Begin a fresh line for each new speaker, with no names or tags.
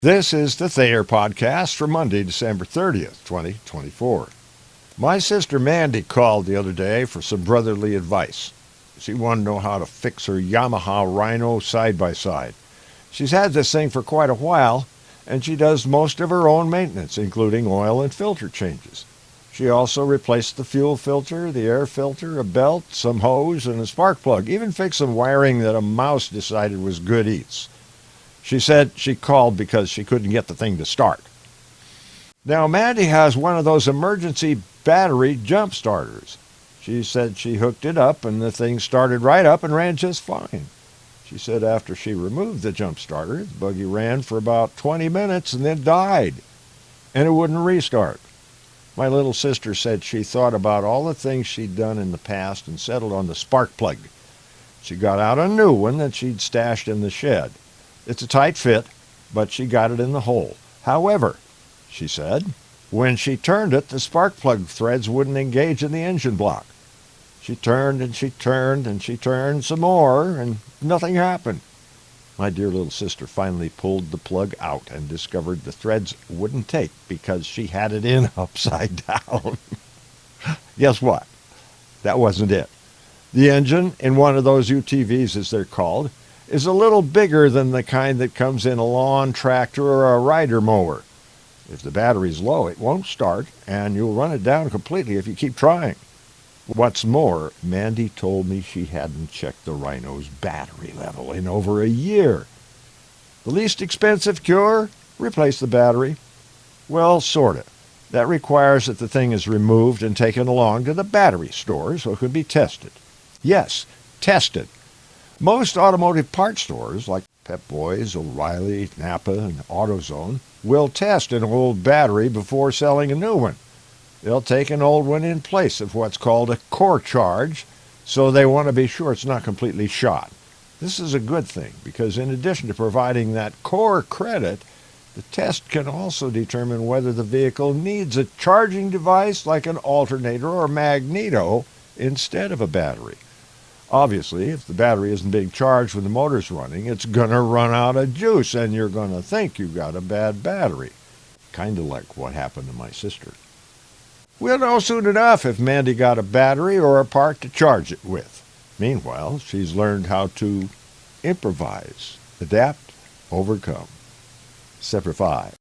This is the Thayer Podcast for Monday, December 30th, 2024. My sister Mandy called the other day for some brotherly advice. She wanted to know how to fix her Yamaha Rhino side-by-side. She's had this thing for quite a while, and she does most of her own maintenance, including oil and filter changes. She also replaced the fuel filter, the air filter, a belt, some hose, and a spark plug, even fixed some wiring that a mouse decided was good eats. She said she called because she couldn't get the thing to start. Now, Mandy has one of those emergency battery jump starters. She said she hooked it up and the thing started right up and ran just fine. She said after she removed the jump starter, the buggy ran for about 20 minutes and then died, and it wouldn't restart. My little sister said she thought about all the things she'd done in the past and settled on the spark plug. She got out a new one that she'd stashed in the shed. It's a tight fit, but she got it in the hole. However, she said, when she turned it, the spark plug threads wouldn't engage in the engine block. She turned and she turned and she turned some more, and nothing happened. My dear little sister finally pulled the plug out and discovered the threads wouldn't take because she had it in upside down. Guess what? That wasn't it. The engine in one of those UTVs, as they're called, is a little bigger than the kind that comes in a lawn tractor or a rider mower. If the battery's low, it won't start, and you'll run it down completely if you keep trying. What's more, Mandy told me she hadn't checked the Rhino's battery level in over a year. The least expensive cure? Replace the battery. Well, sorta. That requires that the thing is removed and taken along to the battery store so it can be tested. Yes, tested. Most automotive parts stores, like Pep Boys, O'Reilly, Napa, and AutoZone, will test an old battery before selling a new one. They'll take an old one in place of what's called a core charge, so they want to be sure it's not completely shot. This is a good thing, because in addition to providing that core credit, the test can also determine whether the vehicle needs a charging device like an alternator or magneto instead of a battery. Obviously, if the battery isn't being charged when the motor's running, it's going to run out of juice, and you're going to think you've got a bad battery. Kind of like what happened to my sister. We'll know soon enough if Mandy got a battery or a part to charge it with. Meanwhile, she's learned how to improvise, adapt, overcome. Semper Fi.